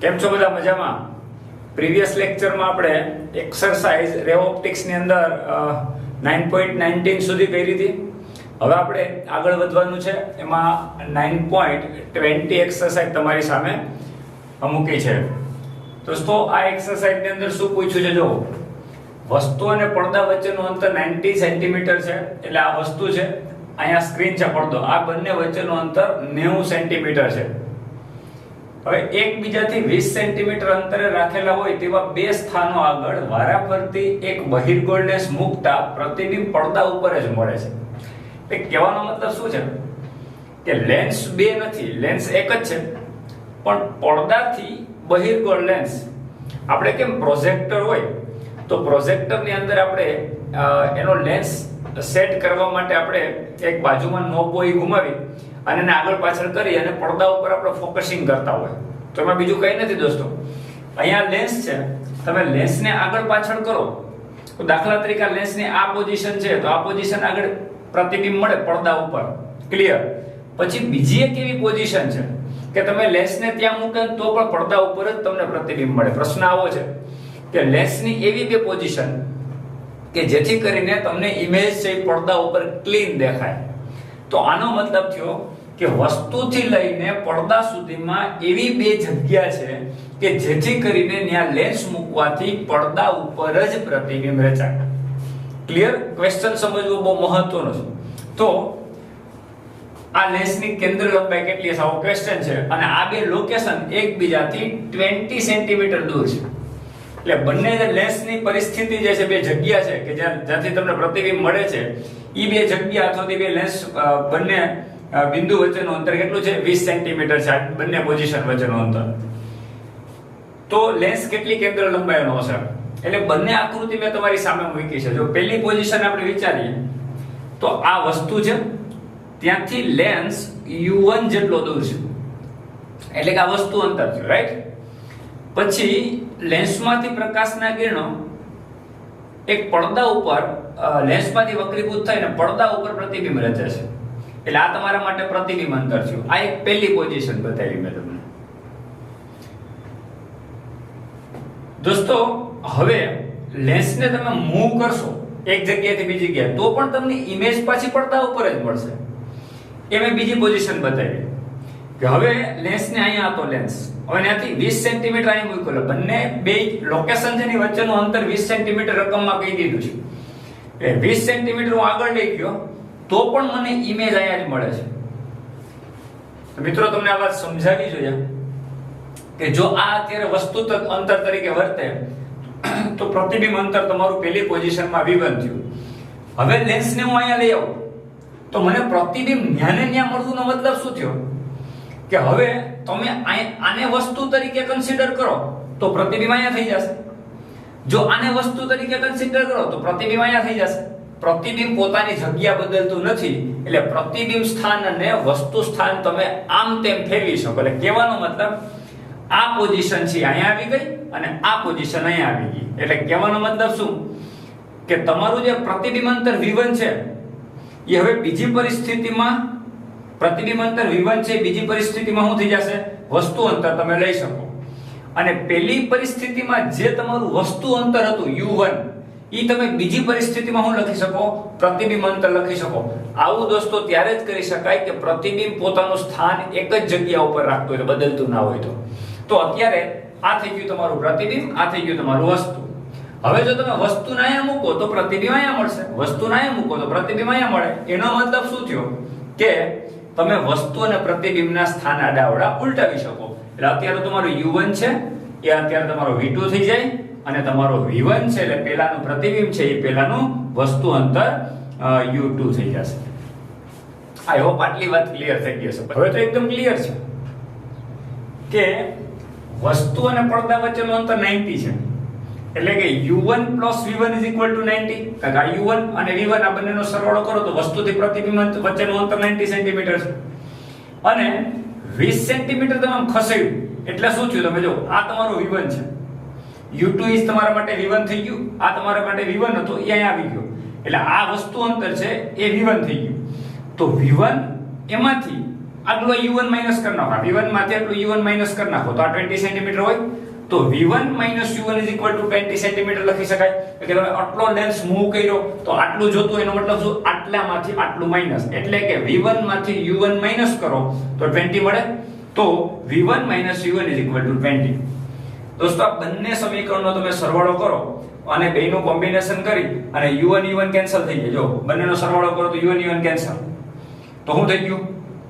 કેમ છો બધા મજામાં? પ્રીવિયસ લેક્ચરમાં આપણે એક્સરસાઇઝ રે ઓપ્ટિક્સ ની અંદર 9.19 સુધી કરી હતી. હવે આપણે આગળ વધવાનું છે. એમાં 9.20 એક્સરસાઇઝ તમારી સામે મૂકી છે. દોસ્તો, આ એક્સરસાઇઝ ની અંદર શું પૂછ્યું છે? જો વસ્તુ અને પડદા વચ્ચેનું અંતર 90 સેન્ટીમીટર છે. એટલે આ વસ્તુ છે, અહીંયા સ્ક્રીન છે, પડદો, આ બંને વચ્ચેનું અંતર 90 સેન્ટીમીટર છે. હવે એકબીજાથી 20 સેન્ટીમીટર અંતરે રાખેલા હોય તેવા બે સ્થાનો આગળ વારાફરતી એક બહિર્ગોળ લેન્સ મૂકતા પ્રતિબિંબ પડદા ઉપર જ મળે છે. એટલે કહેવાનો મતલબ શું છે કે લેન્સ બે નથી, લેન્સ એક જ છે, પણ પડદાથી બહિર્ગોળ લેન્સ. આપણે કેમ પ્રોજેક્ટર હોય તો પ્રોજેક્ટરની અંદર આપણે એનો લેન્સ સેટ કરવા માટે આપણે એક બાજુમાં નોબ હોય ઘુમાવી અને એને આગળ પાછળ કરી અને પડદા ઉપર આપણે ફોકસિંગ કરતા હોય. તો એમાં બીજું કંઈ નથી દોસ્તો. અહીંયા લેન્સ છે, તમે લેન્સને આગળ પાછળ કરો તો દાખલા તરીકે લેન્સની આ પોઝિશન છે, તો આ પોઝિશન આગળ પ્રતિબિંબ મળે પડદા ઉપર, ક્લિયર. પછી બીજી એક એવી પોઝિશન છે કે તમે લેન્સને ત્યાં મૂકે તો પણ પડદા ઉપર જ તમને પ્રતિબિંબ મળે. પ્રશ્ન આવો છે કે લેન્સની એવી બે પોઝિશન કે જેથી કરીને તમને ઇમેજ છે પડદા ઉપર ક્લીન દેખાય. તો આનો મતલબ થયો કે વસ્તુથી લઈને પડદા સુધીમાં એવી બે જગ્યા છે કે જેથી કરીને ત્યાં લેન્સ મૂકવાથી પડદા ઉપર જ પ્રતિબિંબ રચાય. ક્લિયર? ક્વેશ્ચન સમજવો બહુ મહત્વનો છે. તો આ લેન્સની કેન્દ્ર લંબાઈ કેટલી છે, આવો ક્વેશ્ચન છે, અને આ બે લોકેશન એકબીજાથી 20 સેન્ટીમીટર દૂર છે. એટલે બંને જે લેન્સની પરિસ્થિતિ જે છે, બે જગ્યા છે કે જ્યાંથી તમને પ્રતિબિંબ મળે છે, ઈ બે જગ્યા અથવા બે લેન્સ બંને બિંદુ વચ્ચેનું અંતર કેટલું છે? 20 સેન્ટીમીટર છે. આ બંને પોઝિશન વચ્ચેનું અંતર. તો લેન્સ કેટલી કેન્દ્ર લંબાઈનો હશે? એટલે બંને આકૃતિ મેં તમારી સામે મૂકી છે. જો પહેલી પોઝિશન આપણે વિચારીએ તો આ વસ્તુ છે, ત્યાંથી લેન્સ u1 જેટલો દૂર છે, એટલે કે આ વસ્તુ અંતર છે, રાઈટ? પછી લેન્સમાંથી પ્રકાશના કિરણો એક પડદા ઉપર લેન્સમાંથી વક્રીભૂત થઈને પડદા ઉપર પ્રતિબિંબ રચે છે. એટલે આ તમારા માટે પ્રતિબિંબ અંતર થયું. આ એક પહેલી પોઝિશન બતાવી મેં તમને. દોસ્તો, હવે લેન્સને તમે મૂવ કરશો એક જગ્યાએથી બીજી જગ્યાએ તો પણ તમને ઇમેજ પાછી પડદા ઉપર જ મળશે. એ મેં બીજી પોઝિશન બતાવી કે હવે લેન્સને અહીંયા હતો લેન્સ, હવે ત્યાંથી 20 સેન્ટીમીટર અહીં મૂકેલો. બંને બે લોકેશન છે ની વચ્ચેનું અંતર 20 સેન્ટીમીટર રકમમાં કહી દીધું છે. એ 20 સેન્ટીમીટર હું આગળ લઈ ગયો તો પણ મને ઇમેજ અહીંયા જ મળે છે. તો મિત્રો, તમને આ વાત સમજાવી જોઈએ કે જો આ અત્યારે વસ્તુ અંતર તરીકે વર્તે તો પ્રતિબિંબ અંતર તમારું પહેલી પોઝિશનમાં v1 થયું. હવે લેન્સને હું અહીંયા લઈ આવું તો મને પ્રતિબિંબ ન્યાને ન્યા મળવાનો મતલબ શું થયો કે હવે તમે આને વસ્તુ તરીકે કન્સિડર કરો તો પ્રતિબિંબ અહીંયા થઈ જશે. જો આને વસ્તુ તરીકે કન્સિડર કરો તો પ્રતિબિંબ અહીંયા થઈ જશે. પ્રતિબિંબ પોતાની જગ્યા બદલતું નથી, એટલે પ્રતિબિંબ સ્થાન અને વસ્તુ સ્થાન તમે આમ તેમ ફેરવી શકો. એટલે કહેવાનો મતલબ આ પોઝિશન છે અહીંયા આવી ગઈ અને આ પોઝિશન અહીંયા આવી ગઈ. એટલે કહેવાનો મતલબ શું કે તમારું જે પ્રતિબિંબ અંતર v1 છે એ હવે બીજી પરિસ્થિતિમાં પ્રતિબિંબ અંતર v1 છે, બીજી પરિસ્થિતિમાં શું થઈ જશે? વસ્તુ અંતર તમે લઈ શકો. અને પહેલી પરિસ્થિતિમાં જે તમારું વસ્તુ અંતર હતું u1, ઈ તમે બીજી પરિસ્થિતિમાં શું લખી શકો? પ્રતિબિંબ અંતર લખી શકો. આવું દોસ્તો ત્યારે જ કરી શકાય કે પ્રતિબિંબ પોતાનું સ્થાન એક જ જગ્યા ઉપર રાખતું હોય, બદલતું ના હોય. તો અત્યારે આ થઈ ગયું તમારું પ્રતિબિંબ, આ થઈ ગયું તમારું વસ્તુ. હવે જો તમે વસ્તુને અહીંયા મૂકો તો પ્રતિબિંબ અહીંયા મળશે, વસ્તુને અહીંયા મૂકો તો પ્રતિબિંબ અહીંયા મળે. એનો મતલબ શું થયો કે તમે વસ્તુ અને પ્રતિબિંબના સ્થાન આડાઅવળા ઉલટાવી શકો. એટલે અત્યારે તમારું u1 છે એ અત્યારે તમારો v2 થઈ જાય અને તમારો v1 છે એટલે પહેલાનું પ્રતિબિંબ છે એ પહેલાનું વસ્તુ અંતર u2 થઈ જશે. આઈ હોપ આટલી વાત ક્લિયર થઈ ગઈ હશે. હવે તો એકદમ ક્લિયર છે કે વસ્તુ અને પડદા વચ્ચેનું અંતર 90 છે. એટલે કે u1 v1 = 90. કારણ કે u1 અને v1 આ બંનેનો સરવાળો કરો તો વસ્તુથી પ્રતિબિંબ વચ્ચેનું અંતર 90 સેન્ટીમીટર છે. અને 20 સેન્ટીમીટર તમે ખસેડ્યું એટલે શું થયું? તમે જો આ તમારો v1 છે, u2 is તમારા માટે v1 થઈ ગયું, આ તમારા માટે v1 હતો એ અહીંયા આવી ગયો. એટલે આ વસ્તુ અંતર છે એ v1 થઈ ગયું. તો v1 એમાંથી આટલું u1 માઈનસ કરી નાખો, v1 માંથી આટલું u1 માઈનસ કરી નાખો તો આ 20 સેન્ટીમીટર હોય તો v1 u1 20 સેન્ટીમીટર લખી શકાય કે તમે આટલો લેન્સ મૂવ કર્યો તો આટલું જોતું એનો મતલબ શું આટલામાંથી આટલું માઈનસ એટલે કે v1 માંથી u1 માઈનસ કરો તો 20 મળે તો v1 u1 20. દોસ્તો આ બંને સમીકરણનો તમે સરવાળો કરો અને બેયનું કોમ્બિનેશન કરી અને u1 કેન્સલ થઈ જાય. જો બંનેનો સરવાળો કરો તો u1 કેન્સલ તો શું થઈ ગયું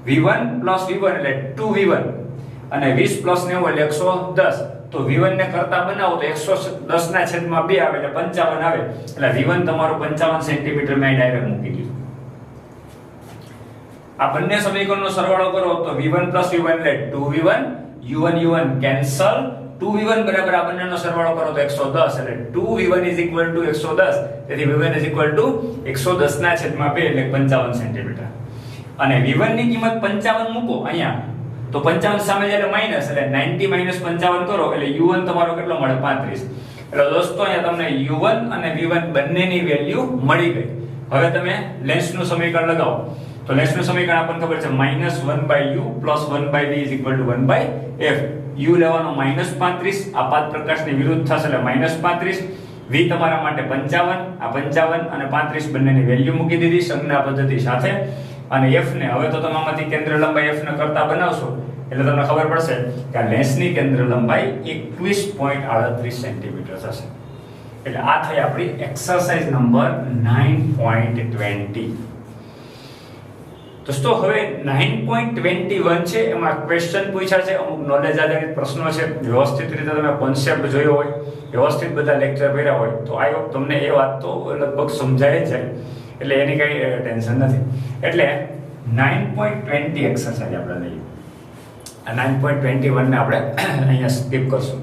v1 v1 એટલે 2v1 અને 20 90 એટલે 110 તો v1 ને કરતા બનાવો તો 110 ના છેદમાં 2 આવે એટલે 55 આવે એટલે v1 તમારો 55 સેન્ટીમીટર મેં ડાયરેક્ટ મૂકી દીધું. આ બંને સમીકરણનો સરવાળો કરો તો v1 v1 એટલે 2v1 u1 કેન્સલ 2v1 બરાબર આ બંનેનો સરવાળો કરો તો 110 એટલે 2v1 110 તેથી v1 110 ના છેદમાં 2 એટલે 55 સેન્ટીમીટર અને v1 ની કિંમત 55 મૂકો અહીંયા તો 55 સામે જ્યારે માઈનસ એટલે 90 55 કરો એટલે u1 તમારો કેટલો મળે 35. એટલે દોસ્તો અહીંયા તમને u1 અને v1 બંનેની વેલ્યુ મળી ગઈ. હવે તમે લેન્સનું સમીકરણ લગાવો તો લેન્સનું સમીકરણ આપણને ખબર છે -1/u + 1/v = 1/f. u લેવાનો -35 આ પાથ પ્રકાશની વિરુદ્ધ થશે એટલે -35. v તમારા માટે 55 આ 55 અને 35 બંનેની વેલ્યુ મૂકી દીધી સંજ્ઞા પદ્ધતિ સાથે અને f ને હવે તો તમે આમાંથી કેન્દ્ર લંબાઈ f ને કરતા બનાવશો એટલે તમને ખબર પડશે કે આ લેન્સની કેન્દ્ર લંબાઈ 21.38 સેન્ટીમીટર થશે. એટલે આ થઈ આપણી એક્સરસાઇઝ નંબર 9.20. દોસ્તો હવે 9.21 છે એમાં ક્વેશ્ચન પૂછ્યા છે, અમુક નોલેજ આધારિત પ્રશ્નો છે. વ્યવસ્થિત રીતે તમે કોન્સેપ્ટ જોયો હોય, વ્યવસ્થિત બધા લેક્ચર કર્યા હોય તો આઈ હોપ તમને એ વાત તો લગભગ સમજાય જ જાય એટલે એની કઈ ટેન્શન નથી. એટલે 9.20 એક્સરસાઇઝ આપણે લઈએ. આ 9.21 ને આપણે અહીંયા સ્કીપ કરશું.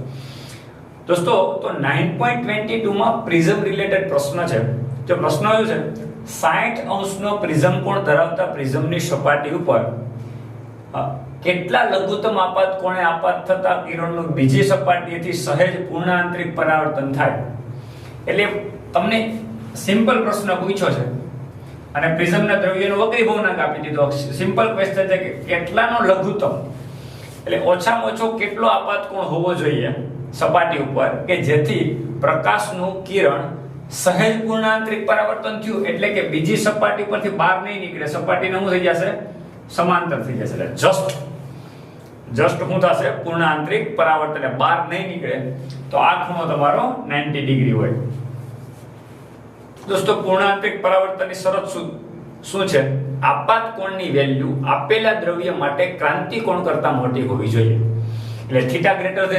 દોસ્તો તો 9.22 માં પ્રિઝમ રિલેટેડ પ્રશ્ન છે. જો પ્રશ્ન આવ્યો છે 60 અંશનો પ્રિઝમ કોણ ધરાવતા પ્રિઝમની સપાટી ઉપર કેટલા લઘુત્તમ આપાત કોણે આપાત થતા કિરણનું બીજી સપાટીએથી સહેજ પૂર્ણ આંતરિક પરાવર્તન થાય. એટલે તમને સિમ્પલ પ્રશ્ન પૂછ્યો છે અને પ્રિઝમના દ્રવ્યનો વક્રીભવનાંક આપી દીધો. સિમ્પલ ક્વેશ્ચન છે કે કેટલાનો લઘુત્તમ એટલે ઓછામાં ઓછો કેટલો આપાત કોણ હોવો જોઈએ સપાટી ઉપર કે જેથી પ્રકાશનું કિરણ સહેજ પૂર્ણ આંતરિક પરાવર્તન થયું એટલે કે બીજી સપાટી પરથી બહાર નહીં નીકળે, સપાટીને શું થઈ જશે સમાંતર થઈ જશે. એટલે જસ્ટ શું થશે પૂર્ણ આંતરિક પરાવર્તન બહાર નહીં નીકળે તો આ ખૂણો તમારો 90 ડિગ્રી હોય. દોસ્તો પૂર્ણ આંતરિક પરાવર્તનની શરત શું છે? આપાત કોણની વેલ્યુ આપેલા દ્રવ્ય માટે ક્રાંતિ કોણ કરતા મોટી હોવી જોઈએ. એટલે θ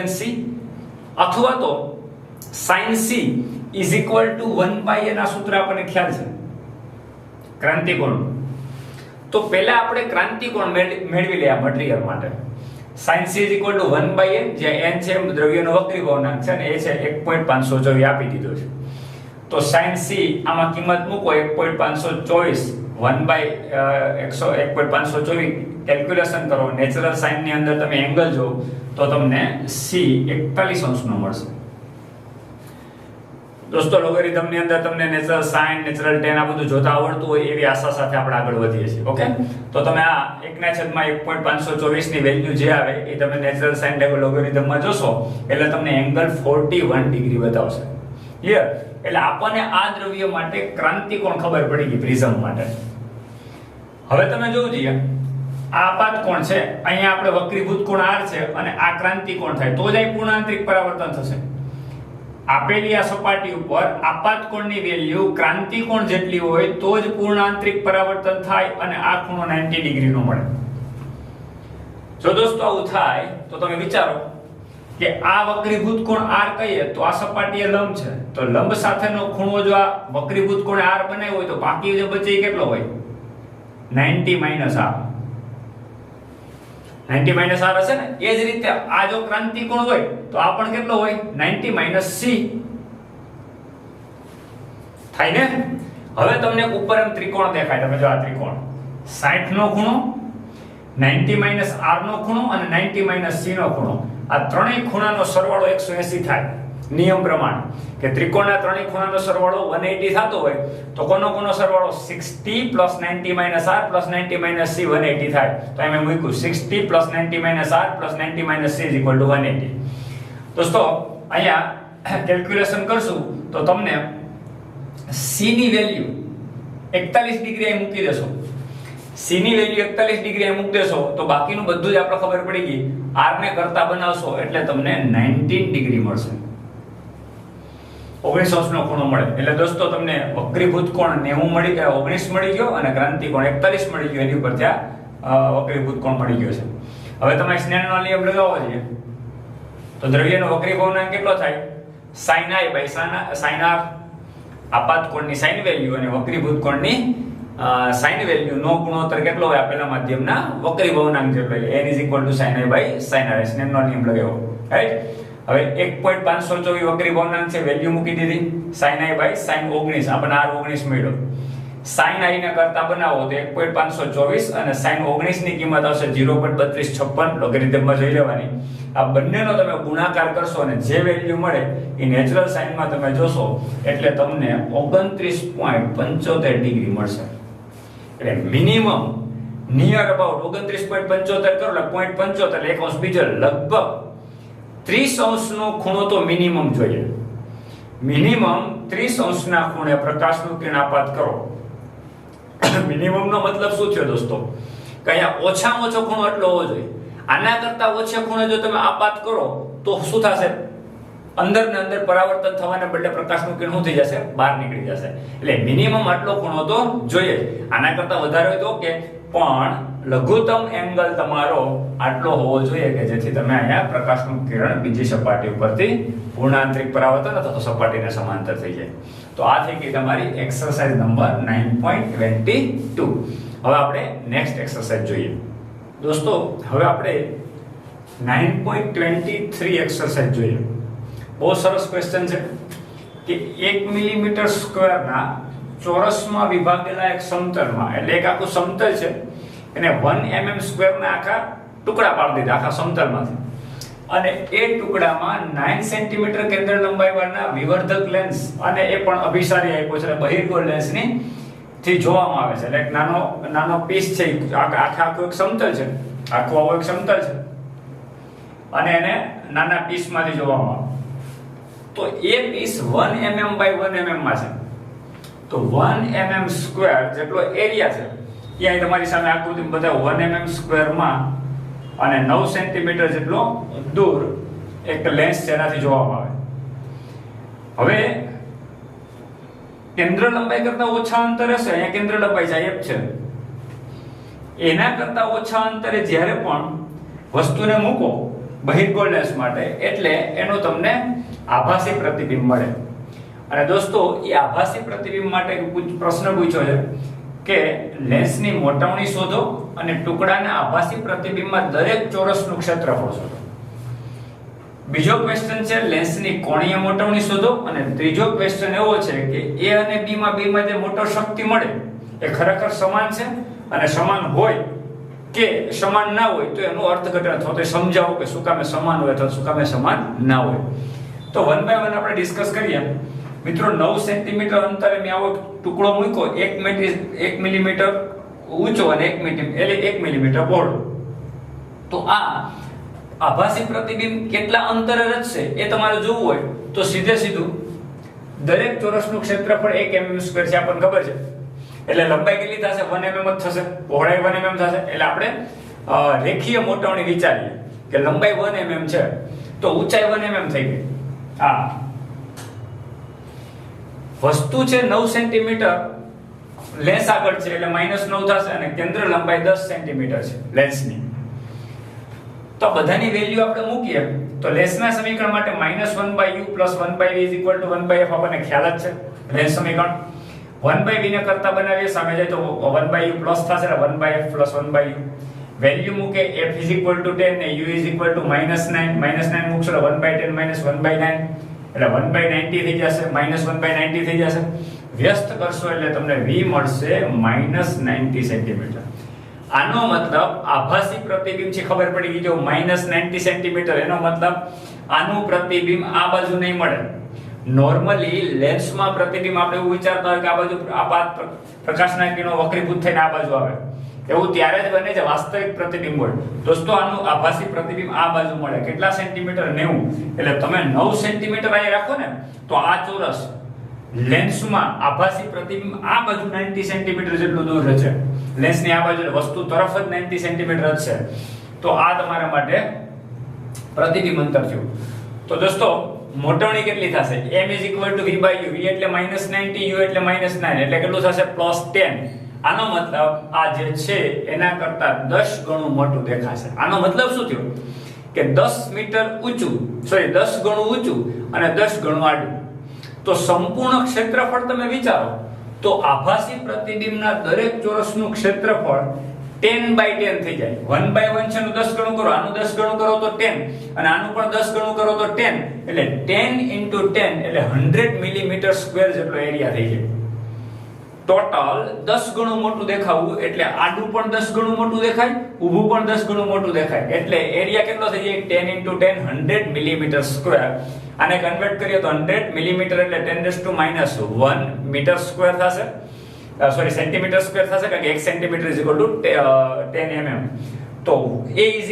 > c અથવા તો sin c = 1/n આ સૂત્ર આપણને ખ્યાલ છે ક્રાંતિ કોણ. તો પહેલા આપણે ક્રાંતિ કોણ મેળવી લઈએ મટીરીયલ માટે. sin c = 1/n જ્યાં n છે દ્રવ્યનો વક્રીભવનાંક છે અને એ છે 1.524 આપી દીધો છે. તો sin c આમાં કિંમત મૂકો 1.524 1/1.524 કેલ્ક્યુલેશન કરો. નેચરલ સાઇન ની અંદર તમે એંગલ જો તો તમને c 41 અંશનો મળશે. દોસ્તો લોગરિધમ ની અંદર તમને નેચરલ સાઇન નેચરલ tan આ બધું જોતા આવડતું હોય એવી આશા સાથે આપણે આગળ વધીએ છીએ. ઓકે, તો તમે આ 1/1.524 ની વેલ્યુ જે આવે એ તમે નેચરલ સાઇન લોગરિધમમાં જોશો એટલે તમને એંગલ 41 ડિગ્રી બતાવશે. ક્લિયર? એટલે આપણને આ દ્રવ્ય માટે ક્રાંતિ કોણ ખબર પડી ગઈ પ્રિઝમ માટે. હવે તમે જોવું જોઈએ આ આપાત કોણ છે, અહીંયા આપણે વક્રીભૂત કોણ r છે અને આ ક્રાંતિ કોણ થાય તો જ આ પૂર્ણ આંતરિક પરાવર્તન થશે. આપેલી આ સપાટી ઉપર આપાત કોણની વેલ્યુ ક્રાંતિ કોણ જેટલી હોય તો જ પૂર્ણ આંતરિક પરાવર્તન થાય અને આ ખૂણો 90 ડિગ્રી નો મળે. જો દોસ્તો આવું થાય તો તમે વિચારો કે આ વક્રીભૂત કોણ r કહીએ તો આ સપાટીએ લંબ છે તો લંબ સાથેનો ખૂણો જો આ વક્રીભૂત કોણે r બનાવ્યો હોય તો બાકી જે બચે એ કેટલો હોય 90 - r. 90 - r હશે ને. એ જ રીતે આ જો ક્રાંતિ કોણ હોય તો આ પણ કેટલો હોય 90 - c થાય ને. હવે તમને ઉપર એમ ત્રિકોણ દેખાય, તમે જો આ ત્રિકોણ 60 નો ખૂણો 90 - r નો ખૂણો અને 90 - c નો ખૂણો આ ત્રણેય ખૂણાનો સરવાળો 180 થાય. નિયમ પ્રમાણે કે ત્રિકોણના ત્રણેય ખૂણાનો સરવાળો 180 થતો હોય તો કોનો સરવાળો 60 + 90 - r + 90 - c 180 થાય. તો અહીં મેં મૂક્યું 60 + 90 - r + 90 - c = 180. દોસ્તો અહીંયા કેલ્ક્યુલેશન કરશું તો તમને c ની વેલ્યુ 41 ડિગ્રી અહીં મૂકી દેશો. c ની વેલ્યુ 41 ડિગ્રી અહીં મૂકી દેશો તો બાકીનું બધું જ આપણે ખબર પડી ગઈ. r ને કરતા બનાવશો એટલે તમને 19 ડિગ્રી મળશે. 19 નો ખૂણો મળે. એટલે દોસ્તો તમને વક્રીભૂત કોણ 90 મળી ગયો, 19 મળી ગયો અને ક્રાંતિ કોણ 41 મળી ગયો. એની ઉપર ત્યાં વક્રીભૂત કોણ મળી ગયો છે. હવે તમે સ્નેહનો નિયમ લગાવવો છે તો દ્રવ્યનો વક્રીભવનાંક કેટલો થાય? sin i / sin r. આપાત કોણની sin વેલ્યુ અને વક્રીભૂત કોણની sin વેલ્યુ નો ગુણોત્તર કેટલો હોય આપેલા માધ્યમના વક્રીભવનાંક જેટલો. n = sin i / sin r. સ્નેહનો નિયમ લગાવ્યો, રાઈટ. હવે 1.524 વક્રીભવનાંક છે, વેલ્યુ મૂકી દીધી. sin i / sin 19 આપણને r 19 મળ્યો. sin i ને કરતા બનાવો તો 1.524 અને sin 19 ની કિંમત આવશે 0.3256. લોગેરિધમમાં જોઈ લેવાની. આ બંનેનો તમે ગુણાકાર કરશો અને જે વેલ્યુ મળે એ નેચરલ સાઈનમાં તમે જોશો એટલે તમને 29.75 ડિગ્રી મળશે. એટલે મિનિમમ નિયર અબાઉટ 29.75 કરો એટલે 0.75 એટલે એક અંશ બીજો લગભગ 30 અંશનો ખૂણો તો મિનિમમ જોઈએ. મિનિમમ 30 અંશના ખૂણે પ્રકાશનું કિરણાપાત કરો. મિનિમમ નો મતલબ શું થયો દોસ્તો? કે અહીંયા ઓછામાં ઓછો ખૂણો એટલો હોવો જોઈએ. આના કરતા ઓછા ખૂણે જો તમે આપાત કરો તો શું થશે? અંદર ને અંદર પરાવર્તન થવાને બદલે પ્રકાશનું કિરણ શું થઈ જશે? બહાર નીકળી જશે. એટલે મિનિમમ આટલો ખૂણો તો જોઈએ. આના કરતા વધારે હોય તો ઓકે, પણ લઘુત્તમ એંગલ તમારો આટલો હોવો જોઈએ કે જેથી તમે અહીંયા પ્રકાશનું કિરણ બીજી સપાટી ઉપરથી પૂર્ણ આંતરિક પરાવર્તન અથવા તો સપાટીને સમાંતર થઈ જાય. તો આ થઈ ગઈ તમારી એક્સરસાઇઝ નંબર 9.22. હવે આપણે નેક્સ્ટ એક્સરસાઇઝ જોઈએ. દોસ્તો હવે આપણે 9.23 એક્સરસાઇઝ જોઈએ. બહુ સરસ ક્વેશ્ચન છે કે 1 મિલીમીટર સ્ક્વેરના ચોરસમાં વિભાગેલા એક સમતલમાં, એટલે એક આખું સમતલ છે એને 1 mm સ્ક્વેરના આખા ટુકડા પાડી દીધા આખા સમતલમાંથી, અને એ ટુકડામાં 9 સેન્ટીમીટર કેન્દ્ર લંબાઈવાળા વિવર્ધક લેન્સ અને એ પણ અભિસારી આપ્યો છે, બહિર્ગોળ લેન્સની થી જોવામાં આવે છે. એટલે એક નાનો પીસ છે, આખું એક સમતલ છે, આખું આવું એક સમતલ છે અને એને નાના પીસમાંથી જોવામાં આવે. તો એ પીસ 1 mm બાય 1 mm માં છે. તો 1 mm સ્ક્વેર જેટલો એરિયા છે એ અહીં તમારી સામે આકૃતિ બતાવો. 1 mm સ્ક્વેરમાં અને 9 સેન્ટીમીટર જેટલો દૂર એક લેન્સ છે એનાથી જોવામાં આવે. હવે કેન્દ્ર લંબાઈ કરતા ઓછા અંતરે છે, અહીંયા કેન્દ્ર લંબાઈ જાય છે, એના કરતા ઓછા અંતરે જ્યારે પણ વસ્તુને મૂકો બહિર્ગોળ લેન્સ માટે એટલે એનો તમને આભાસી પ્રતિબિંબ મળે. અને દોસ્તો એ આભાસી પ્રતિબિંબ માટે પ્રશ્ન પૂછ્યો છે કે લેન્સની મોટાવણી શોધો અને ટુકડાના આભાસી પ્રતિબિંબમાં દરેક ચોરસનું ક્ષેત્રફળ શોધો. બીજો ક્વેશ્ચન છે લેન્સની કોણીય મોટાવણી શોધો, અને ત્રીજો ક્વેશ્ચન એવો છે કે A અને B માં જે મોટર શક્તિ મળે એ ખરેખર સમાન છે અને સમાન હોય કે સમાન ના હોય તો એનું અર્થઘટન અથવા તો સમજાવો કે શું કામે સમાન હોય અથવા શું કામે સમાન ના હોય. તો 1 by 1 આપણે ડિસ્કસ કરીએ. મિત્રો 9 સેન્ટીમીટર અંતરે મેં આવો ટુકડો મૂક્યો 1 મિલીમીટર ઊંચો અને 1 મિલીમીટર પહોળો. તો આ આભાસી પ્રતિબિંબ કેટલા અંતરે રચશે એ તમારે જોવું હોય તો સીધું દરેક ચોરસનું ક્ષેત્રફળ 1 mm સ્ક્વેર છે, આપણને ખબર છે. એટલે લંબાઈ કેટલી થશે? 1 mm જ થશે, પહોળાઈ 1 mm થશે. એટલે આપણે રેખીય મોટાવણી વિચારીએ કે લંબાઈ 1 mm છે તો ઊંચાઈ 1 mm થઈ ગઈ. આ વસ્તુ છે 9 સેન્ટીમીટર લેન્સ આગળ છે એટલે -9 થશે અને કેન્દ્ર લંબાઈ 10 સેન્ટીમીટર છે લેન્સની. તો બધાની વેલ્યુ આપણે મૂકીએ તો લેન્સના સમીકરણ માટે -1/u + 1/v = 1/f આપણને ખ્યાલ જ છે. લેન્સ સમીકરણ 1/v ને કરતા બનાવીએ સામે જાય તો 1/u પ્લસ થશે એટલે 1/f + 1/u. વેલ્યુ મૂકે f = 10 ને u = -9 મૂકશો એટલે 1/10 - 1/9 એટલે 1/90 થઈ જશે, -1/90 થઈ જશે. વ્યસ્ત કરશો એટલે તમને v મળશે -90 સેન્ટીમીટર. આનો મતલબ આભાસી પ્રતિબિંબ છે ખબર પડી ગઈ જો -90 સેન્ટીમીટર, એનો મતલબ આનું પ્રતિબિંબ આ બાજુ નહીં મળે. નોર્મલી લેન્સમાં પ્રતિબિંબ આપણે એવું વિચારતા હોય કે આ બાજુ પ્રકાશના કિરણો વક્રીભૂત થઈને આ બાજુ આવે, એવું ત્યારે જ બને છે વાસ્તવિક પ્રતિબિંબ હોય. દોસ્તો આનું આભાસી પ્રતિબિંબ આ બાજુ મળે. કેટલા સેન્ટીમીટર? 90. એટલે તમે 9 સેન્ટીમીટર અહીં રાખો ને તો આ ચોરસ લેન્સમાં આભાસી પ્રતિબિંબ આ બાજુ 90 સેન્ટીમીટર જેટલું દૂર છે. લેન્સની આ બાજુ વસ્તુ તરફ જ 90 સેન્ટીમીટર જ છે. તો આ તમારા માટે પ્રતિબિંબ અંતર થયું. તો દોસ્તો મોટવણી કેટલી થશે? m v/u. v એટલે -90, u એટલે -9 એટલે કેટલું થશે? +10. આનો મતલબ આ જે છે એના કરતા 10 ગણું મોટું દેખાશે. આનો મતલબ શું થયો કે 10 મીટર ઊંચું, 10 ગણું ઊંચું અને 10 ગણું આડું. તો સંપૂર્ણ ક્ષેત્રફળ તમે વિચારો તો આભાસી પ્રતિબિંબના દરેક ચોરસનું ક્ષેત્રફળ 10/10 થઈ જાય. 1/1 છે નું 10 ગણું કરો, આનું 10 ગણું કરો તો 10 અને આનું પણ 10 ગણું કરો તો 10 એટલે 10 * 10 એટલે 100 મિલીમીટર સ્ક્વેર જેટલો એરિયા થઈ જાય. ટોટલ 10 ગણું મોટું દેખાવું એટલે આડું પણ 10 ગણું મોટું દેખાય, ઊભું પણ 10 ગણું મોટું દેખાય. એટલે એરિયા કેટલો થઈ જાય? 10 * 10 100 મિલીમીટર સ્ક્વેર. આને કન્વર્ટ કરીએ તો 100 મિલીમીટર એટલે 10⁻⁻1 મીટર સ્ક્વેર થશે. સેન્ટીમીટર સ્ક્વેર થશે કારણ કે 1 સેન્ટીમીટર = 10 mm. તો a =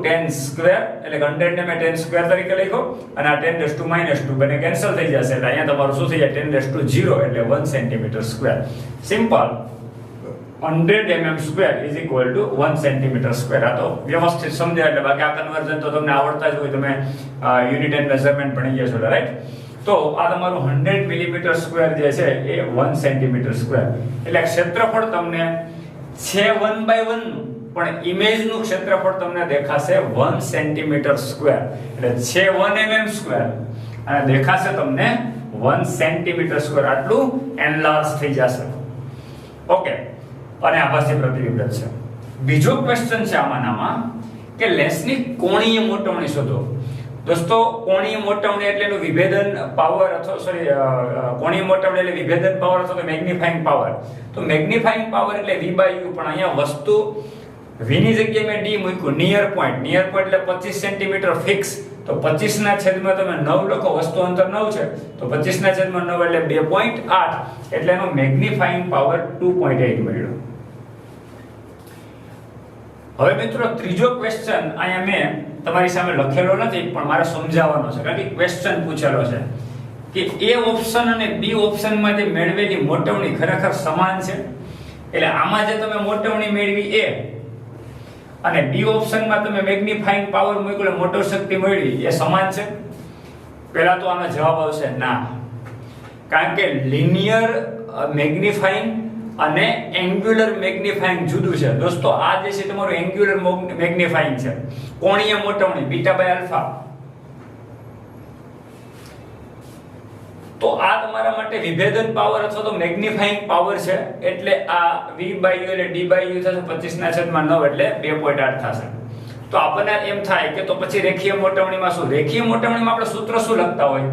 10 સ્ક્વેર એટલે 100 ને મેં 10 સ્ક્વેર તરીકે લખ્યો અને આ 10⁻² બને કેન્સલ થઈ જશે એટલે અહીંયા તમારું શું થઈ જાય? 10⁻0 એટલે 1 centimetre square. Simple. 100 mm square = 1 centimetre square. આ તો વ્યવસ્થિત સમજાય એટલે બાકી આ કન્વર્ઝન તો તમને આવડતા જ હોય, તમે યુનિટ એન્ડ મેઝરમેન્ટ ભણી ગયા છો રાઈટ. તો આ તમારું 100 મિલીમીટર સ્ક્વેર જે છે એ 1 સેન્ટીમીટર સ્ક્વેર એટલે ક્ષેત્રફળ તમને છે 1/1 નું પણ ઇમેજનું ક્ષેત્રફળ તમને દેખાશે 1 સેન્ટીમીટર સ્ક્વેર એટલે છે 1 mm સ્ક્વેર અને દેખાશે તમને 1 સેન્ટીમીટર સ્ક્વેર. આટલું એનલાર્જ થઈ જશે. ઓકે, અને આભાસી પ્રતિબિંબ છે. બીજો ક્વેશ્ચન છે આમાંનામાં કે લેન્સની કોણીય મોટવણી શોધો. દોસ્તો કોણીય મોટવણી એટલે એનું વિભેદન પાવર અથવા કોણીય મોટવણી એટલે વિભેદન પાવર અથવા તો મેગ્નીફાઈંગ પાવર. તો મેગ્નીફાઈંગ પાવર એટલે v/u પણ અહીંયા વસ્તુ v ની જગ્યાએ મેં d મૂક્યું. નિયર પોઈન્ટ એટલે 25 સેન્ટીમીટર ફિક્સ. તો 25 ના છેદમાં તમે 9 લખો, વસ્તુ અંતર 9 છે તો 25 ના છેદમાં 9 એટલે 2.8 એટલે એનો મેગ્નીફાઈંગ પાવર 2.8 મળ્યો. હવે મિત્રો ત્રીજો ક્વેશ્ચન અહીંયા મેં તમારી સામે લખેલો નથી પણ મારે સમજાવવાનો છે કારણ કે ક્વેશ્ચન પૂછેલો છે કે A ઓપ્શન અને B ઓપ્શનમાં જે મેળવેલી મોટવણી ખરેખર સમાન છે. એટલે આમાં જે તમે મોટવણી મેળવી A અને B ઓપ્શનમાં તમે મેગ્નીફાઈંગ પાવર મૂક્યો એટલે મોટો શક્તિ મેળવી એ સમાન છે? પહેલા તો આનો જવાબ આવશે ના, કારણ કે લિનિયર મેગ્નીફાઈંગ અને એંગ્યુલર મેગ્નીફાઈંગ જુદું છે. દોસ્તો આ જે છે તમારું એંગ્યુલર મેગ્નીફાઈંગ છે, કોણીય મોટવણી β/α. તો આ તમારા માટે વિભેદન પાવર અથવા તો મેગ્નીફાઈંગ પાવર છે એટલે આ v/u એટલે d/u થશે 25/9 એટલે 2.8 થશે. તો આપણને એમ થાય કે તો પછી રેખીય મોટવણીમાં શું? રેખીય મોટવણીમાં આપણે સૂત્ર શું લખતા હોય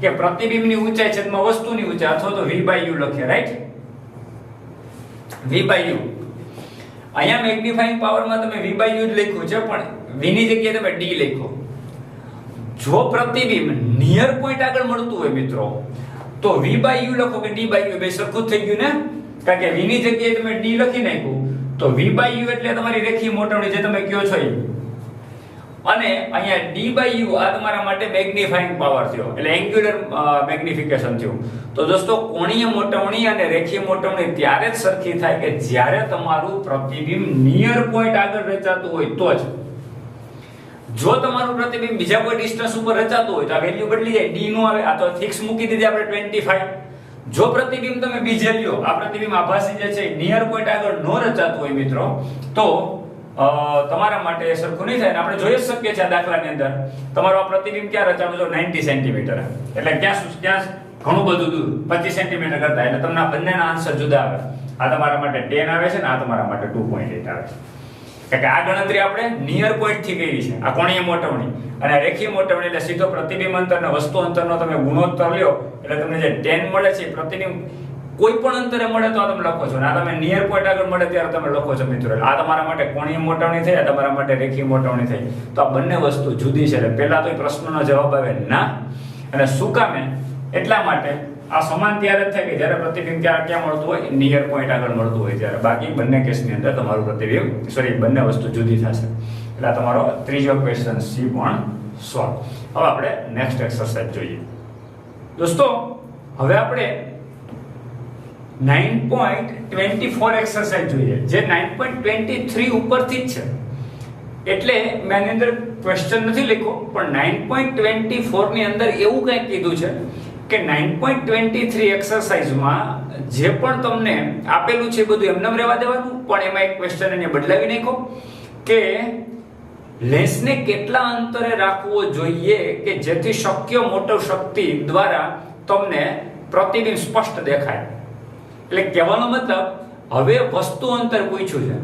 કે પ્રતિબિંબની ઊંચાઈ છેદમાં વસ્તુની ઊંચાઈ અથવા તો v/u લખીએ રાઈટ. v/u અહીંયા મેગ્નીફાઈંગ પાવરમાં તમે v/u જ લખ્યું છે પણ v ની જગ્યાએ તમે d લખો. જો પ્રતિબિંબ નિયર પોઈન્ટ આગળ મળતું હોય મિત્રો તો v/u લખો કે d/u, બે સરખું થઈ ગયું ને, કારણ કે v ની જગ્યાએ તમે d લખી નાખ્યું તો v/u એટલે તમારી રેખીય મોટવણી જે તમે કહો છો એ, અને અહીંયા d/u આ તમારા માટે મેગ્નીફાઈંગ પાવર થયો એટલે એંગ્યુલર મેગ્નિફિકેશન થયું. તો દોસ્તો કોણીય મોટવણી અને રેખીય મોટવણી ત્યારે જ સરખી થાય કે જ્યારે તમારું પ્રતિબિંબ નિયર પોઈન્ટ આગળ રચાતું હોય તો જ. જો તમારું પ્રતિબિંબ બીજા કોઈ ડિસ્ટન્સ ઉપર રચાતું હોય તો આ વેલ્યુ બદલી જાય, d નો આવે, આ તો ફિક્સ મૂકી દીધી આપણે 25. જો પ્રતિબિંબ તમે બીજે લ્યો, આ પ્રતિબિંબ આભાસી જે છે નિયર પોઈન્ટ આગળ ન રચાતું હોય મિત્રો તો તમારા માટે સરખું નહીં થાય. આપણે જોઈ શકીએ છીએ આ દાખલાની અંદર તમારો આ પ્રતિબિંબ ક્યાં રચાણું છે 90 સેન્ટીમીટર એટલે ક્યાં ઘણું બધું દૂર 25 સેન્ટીમીટર કરતા એટલે તમને આ બંનેના આન્સર જુદા આવે. આ તમારા માટે 10 આવે છે ને આ તમારા માટે 2.8 આવે છે. કે આ ગણતરી આપણે નિયર પોઈન્ટ થી કરી છે, આ કોણીય મોટવણી. અને રેખીય મોટવણી એટલે સીધો પ્રતિબિંબ અંતર અને વસ્તુ અંતરનો તમે ગુણોત્તર લ્યો એટલે તમને જે 10 મળે છે પ્રતિબિંબ કોઈ પણ અંતરે મળે તો આ તમે લખો છો, અને આ તમે નિયર પોઈન્ટ આગળ મળે ત્યારે તમે લખો છો મિત્રો. આ તમારા માટે કોણીય મોટવણી થઈ, આ તમારા માટે રેખીય મોટવણી થઈ. તો આ બંને વસ્તુ જુદી છે. એટલે પહેલા તો એ પ્રશ્નનો જવાબ આવે ના. અને શું કામે? એટલા માટે આ સમાન ત્યારે જ થાય કે જ્યારે પ્રતિબિંબ ક્યાં મળતું હોય, નિયર પોઈન્ટ આગળ મળતું હોય ત્યારે. બાકી બંને કેસની અંદર તમારું પ્રતિબિંબ બંને વસ્તુ જુદી થશે. એટલે આ તમારો ત્રીજો ક્વેશ્ચન સી પણ સોલ્વ. હવે આપણે નેક્સ્ટ એક્સરસાઇઝ જોઈએ દોસ્તો. હવે આપણે 9.24 એક્સરસાઇઝ જોઈએ, જે 9.23 ઉપરથી જ છે. એટલે મેં આની અંદર ક્વેશ્ચન નથી લખ્યો, પણ 9.24 ની અંદર એવું કંઈક કીધું છે કે 9.23 એક્સરસાઇઝમાં જે પણ તમને આપેલું છે બધું એમને રહેવા દેવાનું, પણ એમાં એક ક્વેશ્ચન એને બદલાવી નાખો કે લેન્સને કેટલા અંતરે રાખવો જોઈએ કે જેથી શક્ય મોટો શક્તિ દ્વારા તમને પ્રતિબિંબ સ્પષ્ટ દેખાય. એટલે કહેવાનો મતલબ, હવે વસ્તુ અંતર પૂછ્યું છે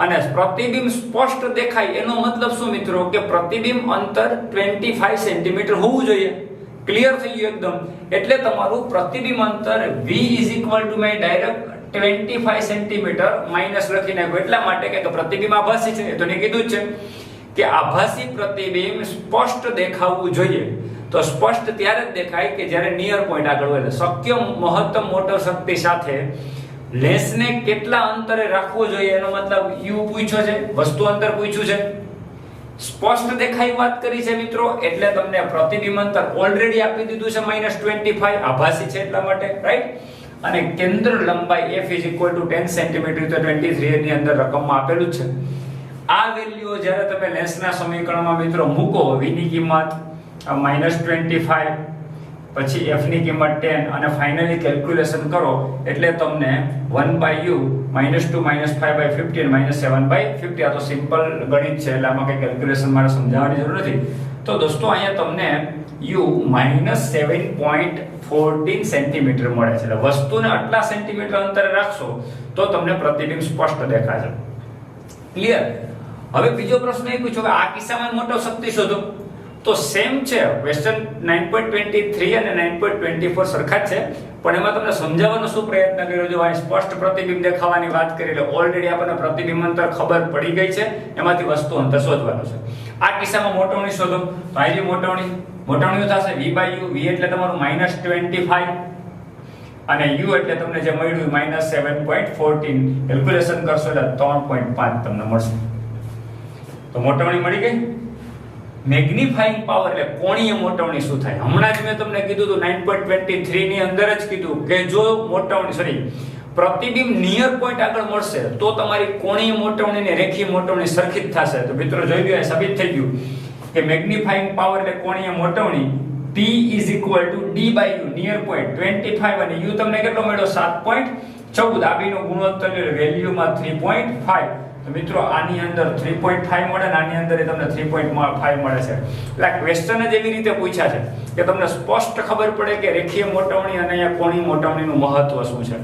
અને પ્રતિબિંબ સ્પષ્ટ દેખાય એનો મતલબ શું મિત્રો? કે પ્રતિબિંબ અંતર 25 સેન્ટીમીટર હોવું જોઈએ. ક્લિયર થઈ ગયું એકદમ. એટલે તમારું પ્રતિબિંબ અંતર v મેં ડાયરેક્ટ 25 સેન્ટીમીટર માઈનસ લખી નાખ્યું. એટલા માટે કે પ્રતિબિંબ આભાસી છે, તો ને કીધું જ છે કે આભાસી પ્રતિબિંબ સ્પષ્ટ દેખાવું જોઈએ. તો સ્પષ્ટ ત્યારે જ દેખાય કે જ્યારે નિયર પોઈન્ટ આગળ હોય. શક્ય મહત્તમ મોટર શક્તિ સાથે લેન્સને કેટલા અંતરે રાખવો જોઈએ એનો મતલબ u પૂછ્યો છે, વસ્તુ અંતર પૂછ્યું છે. સ્પષ્ટ દેખાય વાત કરી છે મિત્રો, એટલે તમને પ્રતિબિંબ અંતર ઓલરેડી આપી દીધું છે -25, આભાસી છે એટલા માટે, રાઈટ. અને કેન્દ્ર લંબાઈ f 10 સેન્ટીમીટર, તો 23 ની અંદર રકમમાં આપેલું છે. આ વેલ્યુ જ્યારે તમે લેન્સના સમીકરણમાં મિત્રો મૂકો, v ની કિંમત -25, પછી f ની કિંમત 10 અને ફાઇનલી કેલ્ક્યુલેશન કરો એટલે તમને 1/u -2 -5/50 અને -7/50. આ તો સિમ્પલ ગણિત છે, એટલે આમાં કઈ કેલ્ક્યુલેશન મારે સમજાવવાની જરૂર નથી. તો દોસ્તો અહીંયા તમને u -7.14 સેન્ટીમીટર મળે છે. એટલે વસ્તુને આટલા સેન્ટીમીટર અંતરે રાખશો તો તમને પ્રતિબિંબ સ્પષ્ટ દેખાશે. ક્લિયર? હવે બીજો પ્રશ્ન એ પૂછ્યો કે આ કિસ્સામાં મોટો શક્તિ શોધો. તો સેમ છે ક્વેશ્ચન. 9.23 અને 9.24 સરખા જ છે, પણ એમાં તમને સમજાવવાનો શું પ્રયત્ન કર્યો? જો આ સ્પષ્ટ પ્રતિબિંબ દેખાવાની વાત કરી, એટલે ઓલરેડી આપણને પ્રતિબિંબ અંતર ખબર પડી ગઈ છે, એમાંથી વસ્તુ અંતર શોધવાનું છે. આ કિસ્સામાં મોટવણી શોધો. તો આ જે મોટવણી થશે v/u. v એટલે તમારું -25 અને u એટલે તમને જે મળ્યું -7.14. કેલ્ક્યુલેશન કરશો એટલે 3.5 તમને મળશે. તો મોટવણી મળી ગઈ. મેગ્નીફાઈંગ પાવર એટલે કોણીય મોટવણી શું થાય? હમણાં જ મેં તમને કીધું હતું 9.23 ની અંદર જ કીધું કે જો પ્રતિબિંબ નિયર પોઈન્ટ આગળ મળશે તો તમારી કોણીય મોટવણી ને રેખીય મોટવણી સરખી જ થશે. તો મિત્રો જોઈ લો, સાબિત થઈ ગયું કે મેગ્નીફાઈંગ પાવર એટલે કોણીય મોટવણી P = d/u નિયર પોઈન્ટ 25 અને u તમને કેટલો મળ્યો? 7.14. આ બેનો ગુણોત્તર વેલ્યુમાં 3.5. તો મિત્રો આની અંદર 3.5 મળે ને આની અંદર તમને 3.5 મળે છે. એટલે આ ક્વેશ્ચન જ એવી રીતે પૂછ્યા છે કે તમને સ્પષ્ટ ખબર પડે કે રેખીય મોટવણી અને અહીંયા કોણીય મોટવણીનું મહત્વ શું છે.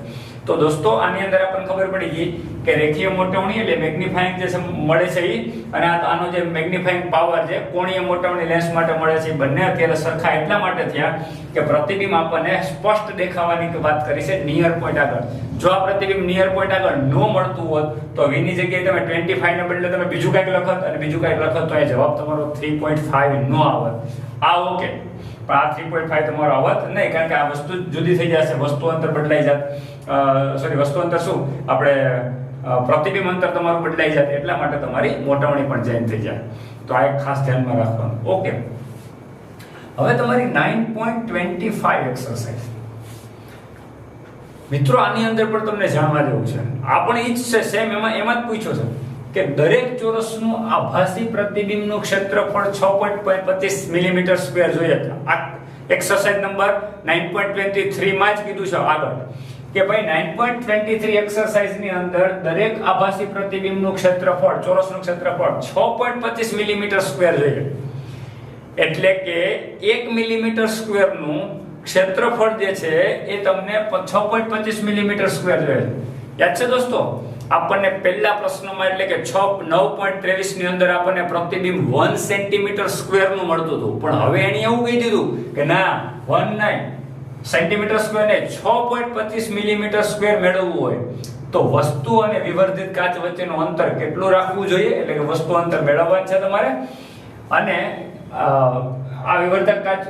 તો દોસ્તો આની અંદર આપણને ખબર પડી ગઈ કે રેખીય મોટવણી એટલે મેગ્નીફાઈંગ જે મળે છે ઈ, અને આનો જે મેગ્નીફાઈંગ પાવર જે કોણીય મોટવણી લેન્સ માટે મળે છે, બંને અત્યારે સરખા એટલા માટે થયા કે પ્રતિબિંબ આપણને સ્પષ્ટ દેખાવાની વાત કરી છે નિયર પોઈન્ટ આગળ. જો આ પ્રતિબિંબ નિયર પોઈન્ટ આગળ ન મળતું હોત તો v ની જગ્યાએ તમે 25 ને બદલે તમે બીજું કંઈક લખત અને બીજું કંઈક લખત તો એ જવાબ તમારો 3.5 નો આવત. આ ઓકે, પણ આ 3.5 તમારો આવત નહીં, કારણ કે આ વસ્તુ જુદી થઈ જશે, વસ્તુ અંતર બદલાઈ જાત. વસ્તુ અંતર શું આપણે પ્રતિબિંબ અંતર તમારું બદલાઈ જાય, એટલા માટે તમારી મોટવણી પણ ચેન્જ થઈ જાય. તો આ એક ખાસ ધ્યાનમાં રાખવાનું. ઓકે, હવે તમારી 9.25 એક્સરસાઇઝ મિત્રો, આની અંદર પણ તમને જાણવા જેવું છે. આ પણ ઈ જ છે, સેમ એમાં જ પૂછ્યો છે કે દરેક ચોરસનું આભાસી પ્રતિબિંબનું ક્ષેત્રફળ 6.25 મિલીમીટર સ્ક્વેર જોઈએ. આ એક્સરસાઇઝ નંબર 9.23 માં જ કીધું છે આગળ કે ભાઈ 9.23 એક્સરસાઇઝ ની અંદર દરેક આભાસી પ્રતિબિંબનું ક્ષેત્રફળ, ચોરસનું ક્ષેત્રફળ 6.25 મિલીમીટર સ્ક્વેર જોઈએ. એટલે કે 1 મિલીમીટર સ્ક્વેર નું ક્ષેત્રફળ જે છે એ તમને 6.25 મિલીમીટર સ્ક્વેર જોઈએ. યાદ છે દોસ્તો? આપણને પહેલા પ્રશ્નમાં એટલે કે 9.23 ની અંદર આપણને પ્રતિબિંબ 1 સેન્ટીમીટર સ્ક્વેર નું મળતું હતું, પણ હવે એને એવું કહી દીધું કે ના 1 નહીં સેન્ટીમીટર સ્ક્વેર ને 6.25 મિલીમીટર સ્ક્વેર મેળવવું હોય તો વસ્તુ અને વિવર્ધિત કાચ વચ્ચેનું અંતર કેટલું રાખવું જોઈએ, એટલે કે વસ્તુ અંતર મેળવવા છે તમારે, અને આ વિવર્ધક કાચ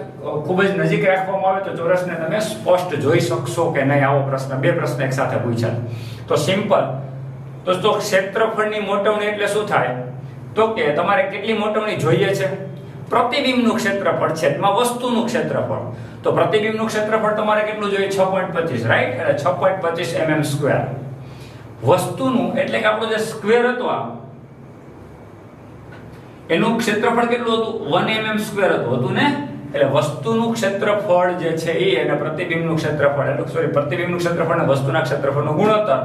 ખૂબ જ નજીક રાખવામાં આવે તો ચોરસને તમે સ્પષ્ટ જોઈ શકશો કે નહીં. આવો પ્રશ્ન, બે પ્રશ્ન એક સાથે પૂછ્યા. તો સિમ્પલ દોસ્તો, ક્ષેત્રફળની મોટવણી એટલે શું થાય તો કે તમારે કેટલી મોટવણી જોઈએ છે, પ્રતિબિંબનું ક્ષેત્રફળ છે એમાં વસ્તુનું ક્ષેત્રફળ. તો પ્રતિબિંબનું ક્ષેત્રફળ તમારે કેટલું જોઈએ, 6.25, રાઈટ, એટલે 6.25 mm સ્ક્વેર. વસ્તુનું એટલે કે આપણો જે સ્ક્વેર હતો આ, એનું ક્ષેત્રફળ કેટલું હતું, 1 mm સ્ક્વેર હતું ને, એટલે વસ્તુનું ક્ષેત્રફળ જે છે એ અને પ્રતિબિંબનું ક્ષેત્રફળ, એટલે સોરી, પ્રતિબિંબનું ક્ષેત્રફળ અને વસ્તુના ક્ષેત્રફળનો ગુણોત્તર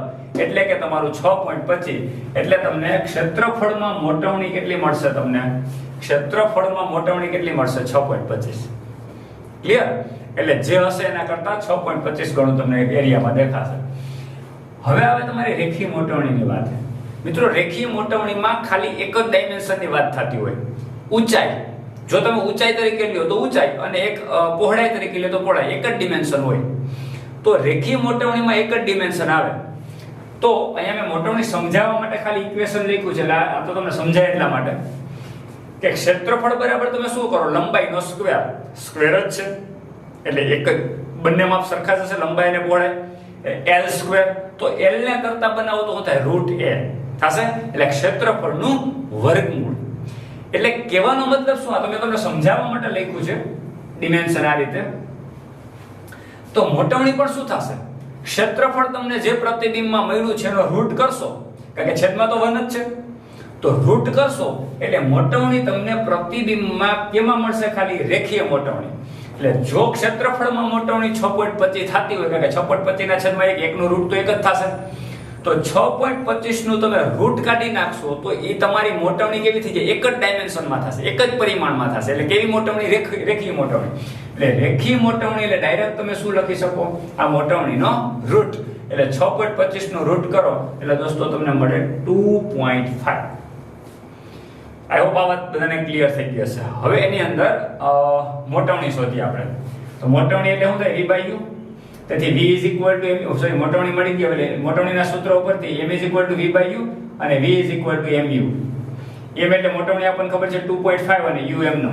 એટલે કે તમારું 6.25. એટલે તમને ક્ષેત્રફળમાં મોટવણી કેટલી મળશે, તમને ક્ષેત્રફળમાં મોટવણી કેટલી મળશે, 6.25. ક્લિયર? એટલે જે હશે એના કરતા 6.25 ગણું તમને એરિયામાં દેખાશે. હવે આવે તમારી રેખીય મોટવણીની વાત. મિત્રો, રેખીય મોટવણીમાં ખાલી એક જ ડાયમેન્શનની વાત થતી હોય, ઊંચાઈ. જો તમે ઊંચાઈ તરીકે લ્યો તો ઊંચાઈ અને એક પહોળાઈ તરીકે લ્યો તો પહોળાઈ, એક જ ડિમેન્શન હોય. તો રેખીય મોટવણીમાં એક જ ડિમેન્શન આવે. તો અહીંયા મેં મોટવણી સમજાવવા માટે ખાલી ઇક્વેશન લખ્યું છે, એટલે આ તો તમને સમજાય એટલા માટે કે ક્ષેત્રફળ બરાબર તમે શું કરો, લંબાઈનો સ્ક્વેર, સ્ક્વેર જ છે એટલે એક જ, બંને માપ સરખા જ હશે, લંબાઈ અને પહોળાઈ, l સ્ક્વેર. તો l ને કરતા બનાવો તો શું થાય, √a થશે, એટલે ક્ષેત્રફળનું વર્ગમૂળ. એટલે કહેવાનો મતલબ શું, આ તો મેં તમને સમજાવવા માટે લખ્યું છે ડિમેન્શન આ રીતે. તો મોટવણી પણ શું થશે, ક્ષેત્રફળ તમને જે પ્રતિબિંબમાં મળ્યું છે એનો રૂટ કરશો, કારણ કે છેદમાં તો 1 જ છે, તો રૂટ કરશો એટલે મોટવણી તમને પ્રતિબિંબમાં કેમાં મળશે, ખાલી રેખીય મોટવણી. એટલે જો ક્ષેત્રફળમાં મોટવણી 6.25 થતી હોય, કારણ કે 6.25 ના છેદમાં 1 નું રૂટ તો 1 જ થશે, તો 6.25 નું તમે રૂટ કાઢી નાખશો તો એ તમારી મોટવણી કેવી થઈ જાય, એક જ ડાયમેન્શનમાં થશે, એક જ પરિમાણમાં થશે. એટલે કેવી મોટવણી, રેખીય મોટવણી. એટલે રેખીય મોટવણી એટલે ડાયરેક્ટ તમે શું લખી શકો, આ મોટવણીનો રૂટ. એટલે 6.25 નો રૂટ કરો એટલે દોસ્તો તમને મળે 2.5. આઈ હોપ આ વાત બધાને ક્લિયર થઈ ગઈ હશે. હવે એની અંદર મોટવણી શોધી આપણે. તો મોટવણી એટલે શું થાય, v/u. તેથી v is equal to m, sorry, મોટવણી મળી ગઈ. એટલે મોટવણીના સૂત્ર ઉપરથી m is equal to v/u અને v is equal to mu. m એટલે મોટવણી આપણને ખબર છે 2.5 અને u m નો.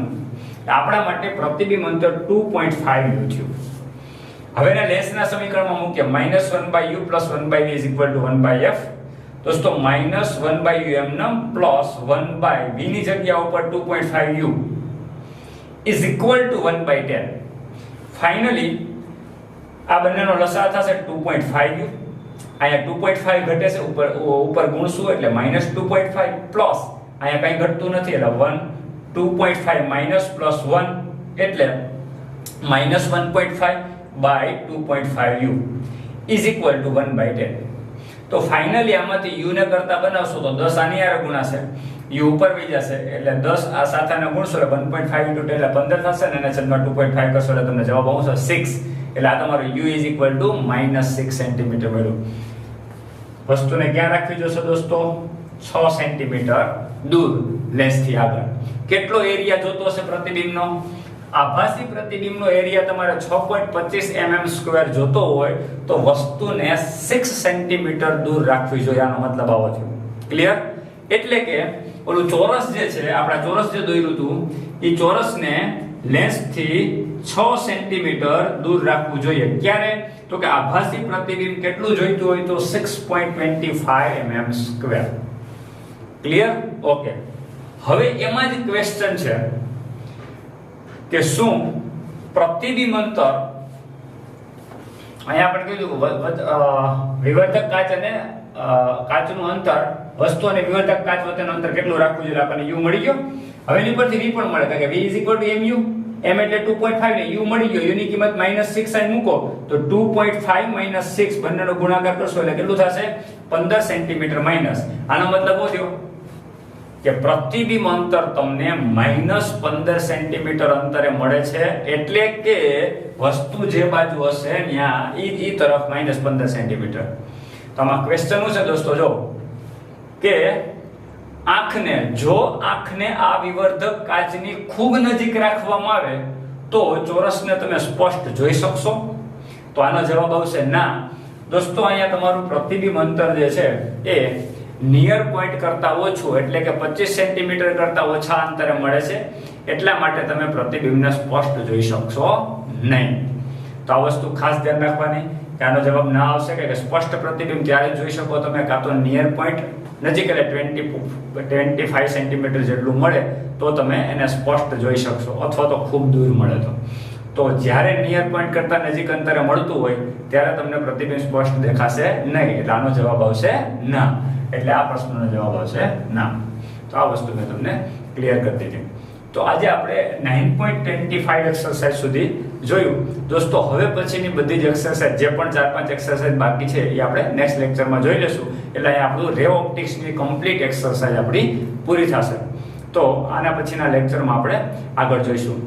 આપણા માટે પ્રતિબિંબ અંતર 2.5 u થયું. હવે એના લેસના સમીકરણમાં મૂકીએ, -1/u + 1/v is equal to 1/f. દોસ્તો -1/u m પ્લસ 1/v ની જગ્યા ઉપર 2.5u is equal to 1/10. Finally આ બંનેનો લસા થશે 2.5u. અહીંયા 2.5 ઘટે છે, ઉપર ગુણશું એટલે -2.5 પ્લસ અહીંયા કઈ ઘટતું નથી એટલે 1, 2.5 માઈનસ પ્લસ 1 એટલે -1.5 by 2.5u is equal to 1/10. તો ફાઇનલી આમાંથી u ને કરતા બનાવશો તો 10 આની હારે ગુણાશે, u ઉપર વઈ જશે એટલે 10 આ સાથેને ગુણશો એટલે 1.5 * 10 એટલે 15 થશે, અને એના છેદમાં 2.5 કરશો એટલે તમને જવાબ આવશે 6. એટલે આ તમારું u is equal to -6 centimetre મળ્યું. વસ્તુને ક્યાં રાખવી જોશે દોસ્તો, 6 સેન્ટીમીટર દૂર લેન્સથી આગળ. કેટલો એરિયા જોતો હશે પ્રતિબિંબનો, આભાસી પ્રતિબિંબનો એરિયા તમારે 6.25 mm સ્ક્વેર જોતો હોય તો વસ્તુને 6 સેન્ટીમીટર દૂર રાખવી જોઈએ. આનો મતલબ આવો થયો. ક્લિયર? એટલે કે ઓલું ચોરસ જે છે, આપણા ચોરસ જે દોર્યું હતું એ ચોરસને લેન્સથી 6 સેન્ટીમીટર દૂર રાખવું જોઈએ. ક્યારે? તો કે આભાસી પ્રતિબિંબ કેટલું જોઈતું હોય તો 6.25 mm સ્ક્વેર. ક્લિયર? ઓકે. હવે એમાં જ ક્વેશ્ચન છે કે શું પ્રતિબિંબ અંતર, અહીંયા આપણે કીધું વિવર્ધક કાચ અને કાચનું અંતર, વસ્તુ અને વિવર્ધક કાચ વચ્ચેનું અંતર કેટલું રાખવું જોઈએ, આપણને u મળી ગયો. હવે એની પરથી v પણ મળે, કારણ કે v is equal to mu, m એટલે 2.5 ને u મળી ગયો, u ની કિંમત -6 સાઈન મૂકો તો 2.5 - 6 બંનેનો ગુણાકાર કરશો એટલે કેટલું થશે, 15 સેન્ટીમીટર માઈનસ. આનો મતલબ શું થયો કે પ્રતિબિંબ અંતર તમને -15 સેન્ટીમીટર અંતરે મળે છે. એટલે કે વસ્તુ જે બાજુ હશે ત્યાં ઈ તરફ -15 સેન્ટીમીટર. તો આમાં ક્વેશ્ચન શું છે દોસ્તો, જો કે આંખને આ વિવર્ધક કાચની ખૂબ નજીક રાખવામાં આવે તો ચોરસને તમે સ્પષ્ટ જોઈ શકશો. તો આનો જવાબ આવશે ના. દોસ્તો અહીંયા તમારું પ્રતિબિંબ અંતર જે છે એ નિયર પોઈન્ટ કરતા ઓછું એટલે કે 25 સેન્ટીમીટર કરતા ઓછા અંતરે મળે છે, એટલા માટે તમે પ્રતિબિંબને સ્પષ્ટ જોઈ શકશો નહીં. તો આ વસ્તુ ખાસ ધ્યાન રાખવાની કે આનો જવાબ ના આવશે કે સ્પષ્ટ પ્રતિબિંબ ત્યારે જોઈ શકો તમે કાં તો નિયર પોઈન્ટ નજીક એટલે 25 સેન્ટીમીટર જેટલું મળે તો તમે એને સ્પષ્ટ જોઈ શકશો, અથવા તો ખૂબ દૂર મળે તો જ્યારે નિયર પોઈન્ટ કરતા નજીક અંતરે મળતું હોય ત્યારે તમને પ્રતિબિંબ સ્પષ્ટ દેખાશે નહીં, એટલે આનો જવાબ આવશે ના. એટલે આ પ્રશ્નનો જવાબ આવશે ના. તો આ વસ્તુ મેં તમને ક્લિયર કરી દીધી. તો આજે આપણે 9.25 એક્સરસાઇઝ સુધી જોયું. દોસ્તો હવે પછીની બધી જ એક્સરસાઇઝ જે પણ 4-5 એક્સરસાઇઝ બાકી છે એ આપણે નેક્સ્ટ લેક્ચરમાં જોઈ લેશું. એટલે અહીં આપણું રે ઓપ્ટિક્સની કમ્પ્લીટ એક્સરસાઇઝ આપણી પૂરી થશે. તો આના પછીના લેક્ચરમાં આપણે આગળ જોઈશું.